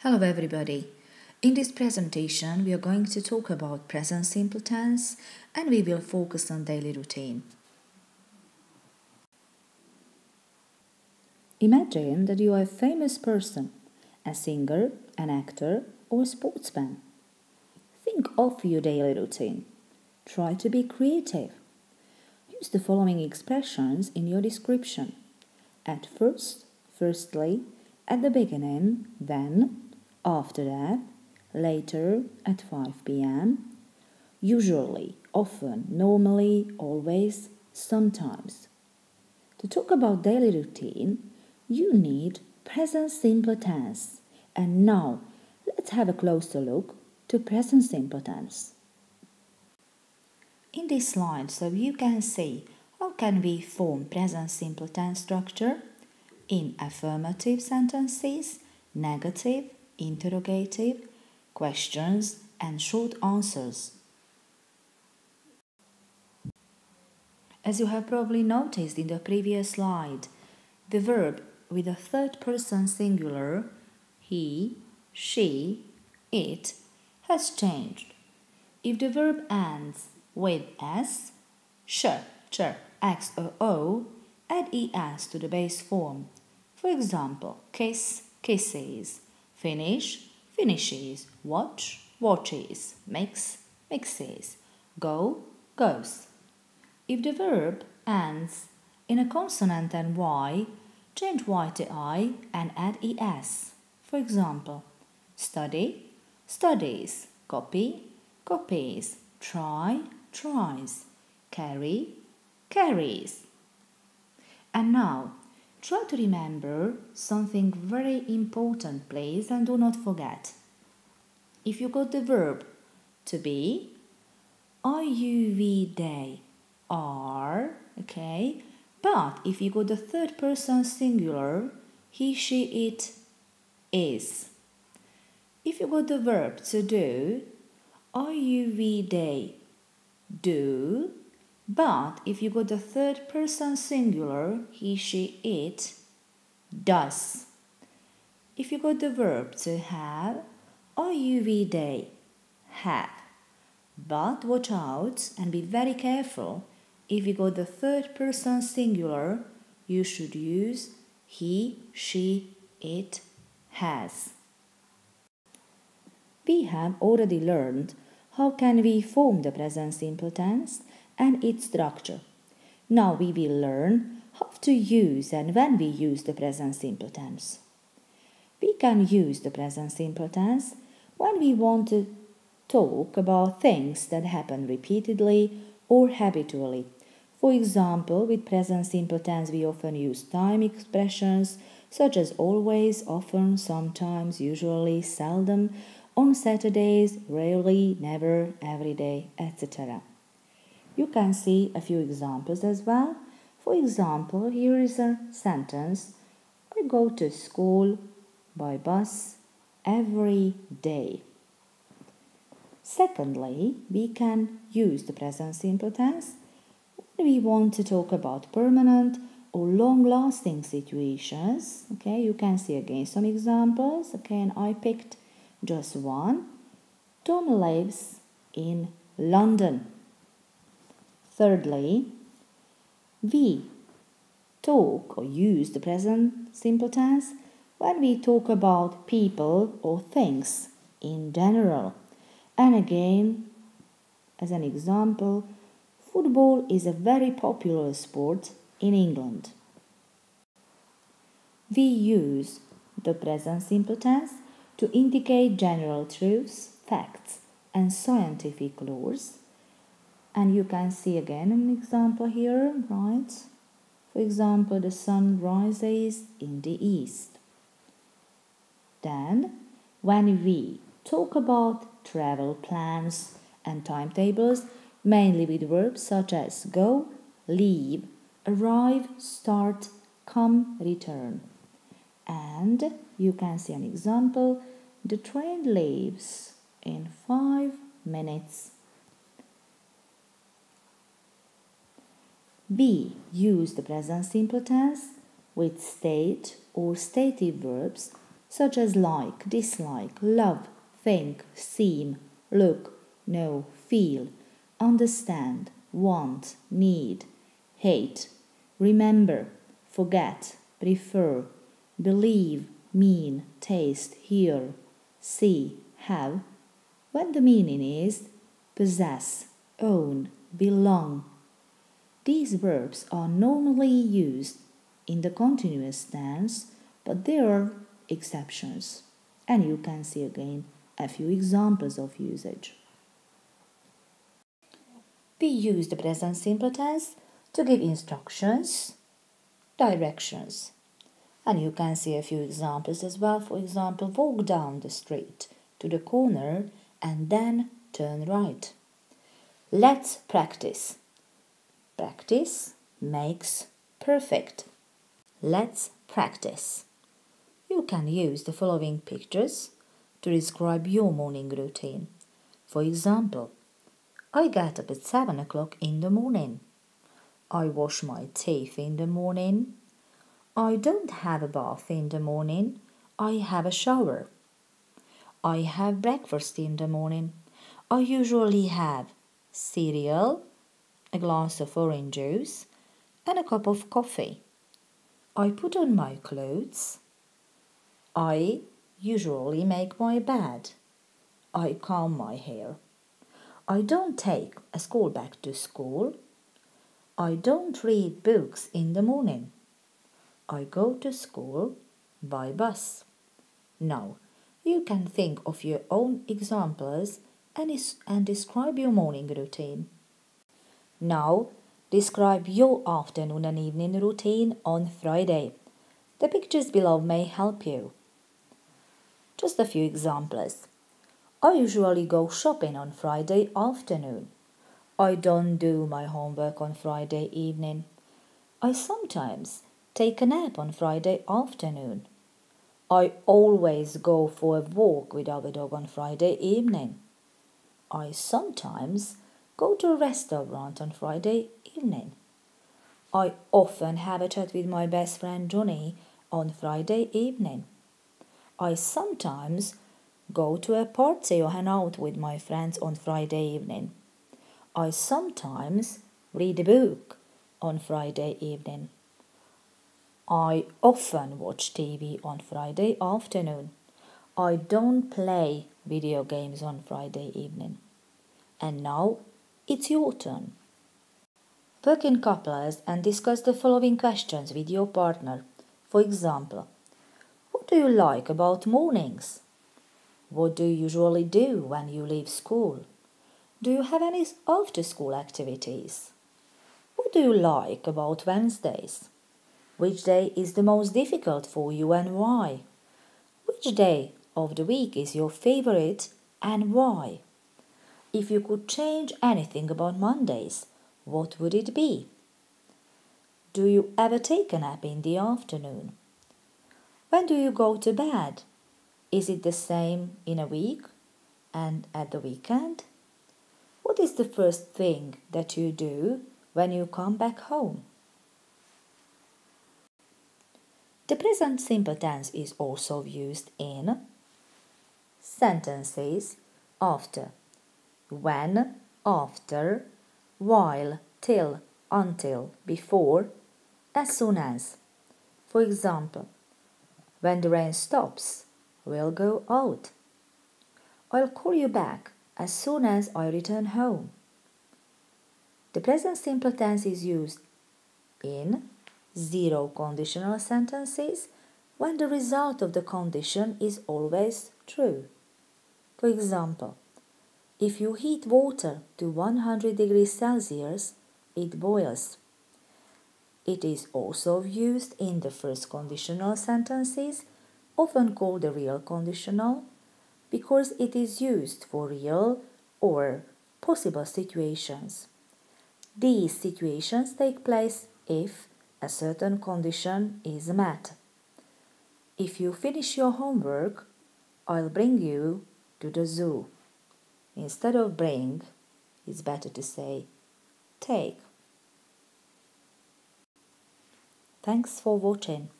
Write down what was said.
Hello everybody. In this presentation we are going to talk about present simple tense and we will focus on daily routine. Imagine that you are a famous person, a singer, an actor or a sportsman. Think of your daily routine. Try to be creative. Use the following expressions in your description. At first, firstly, at the beginning, then, after that, later, at 5 p.m., usually, often, normally, always, sometimes. To talk about daily routine, you need present simple tense. And now, let's have a closer look to present simple tense. In this slide, so you can see how can we form present simple tense structure in affirmative sentences, negative, interrogative, questions and short answers. As you have probably noticed in the previous slide, the verb with a third person singular, he, she, it, has changed. If the verb ends with s, sh, x or o, add es to the base form. For example, kiss, kisses, finish, finishes, watch, watches, mix, mixes, go, goes. If the verb ends in a consonant and y, change y to I and add es. For example, study, studies, copy, copies, try, tries, carry, carries. And now, try to remember something very important, please, and do not forget. If you got the verb to be, are, you, we, they, are, okay? But if you got the third person singular, he, she, it, is. If you got the verb to do, are, you, we, they, do. But if you got the third person singular, he, she, it, does. If you got the verb to have, are, you, we, they, have. But watch out and be very careful. If you got the third person singular, you should use he, she, it, has. We have already learned how can we form the present simple tense and its structure. Now we will learn how to use and when we use the present simple tense. We can use the present simple tense when we want to talk about things that happen repeatedly or habitually. For example, with present simple tense we often use time expressions such as always, often, sometimes, usually, seldom, on Saturdays, rarely, never, every day, etc. You can see a few examples as well. For example, here is a sentence: I go to school by bus every day. Secondly, we can use the present simple tense when we want to talk about permanent or long-lasting situations. Okay, you can see again some examples. Okay, and I picked just one. Tom lives in London. Thirdly, we talk or use the present simple tense when we talk about people or things in general. And again, as an example, football is a very popular sport in England. We use the present simple tense to indicate general truths, facts, and scientific laws. And you can see again an example here, right? For example, the sun rises in the east. Then, when we talk about travel plans and timetables, mainly with verbs such as go, leave, arrive, start, come, return. And you can see an example: the train leaves in 5 minutes. We use the present simple tense with state or stative verbs such as like, dislike, love, think, seem, look, know, feel, understand, want, need, hate, remember, forget, prefer, believe, mean, taste, hear, see, have, when the meaning is possess, own, belong. These verbs are normally used in the continuous tense, but there are exceptions. And you can see again a few examples of usage. We use the present simple tense to give instructions, directions. And you can see a few examples as well. For example, walk down the street to the corner and then turn right. Let's practice. Practice makes perfect. Let's practice. You can use the following pictures to describe your morning routine. For example, I get up at 7 o'clock in the morning. I wash my teeth in the morning. I don't have a bath in the morning. I have a shower. I have breakfast in the morning. I usually have cereal, a glass of orange juice, and a cup of coffee. I put on my clothes. I usually make my bed. I comb my hair. I don't take a school bag to school. I don't read books in the morning. I go to school by bus. Now, you can think of your own examples and describe your morning routine. Now, describe your afternoon and evening routine on Friday. The pictures below may help you. Just a few examples. I usually go shopping on Friday afternoon. I don't do my homework on Friday evening. I sometimes take a nap on Friday afternoon. I always go for a walk with our dog on Friday evening. I sometimes go to a restaurant on Friday evening. I often have a chat with my best friend Johnny on Friday evening. I sometimes go to a party or hang out with my friends on Friday evening. I sometimes read a book on Friday evening. I often watch TV on Friday afternoon. I don't play video games on Friday evening. And now it's your turn. Work in couples and discuss the following questions with your partner. For example, what do you like about mornings? What do you usually do when you leave school? Do you have any after-school activities? What do you like about Wednesdays? Which day is the most difficult for you and why? Which day of the week is your favorite and why? If you could change anything about Mondays, what would it be? Do you ever take a nap in the afternoon? When do you go to bed? Is it the same in a week and at the weekend? What is the first thing that you do when you come back home? The present simple tense is also used in sentences after, when, after, while, till, until, before, as soon as. For example, when the rain stops, we'll go out. I'll call you back as soon as I return home. The present simple tense is used in zero conditional sentences when the result of the condition is always true. For example, if you heat water to 100 degrees Celsius, it boils. It is also used in the first conditional sentences, often called the real conditional, because it is used for real or possible situations. These situations take place if a certain condition is met. If you finish your homework, I'll bring you to the zoo. Instead of bring, it's better to say take. Thanks for watching.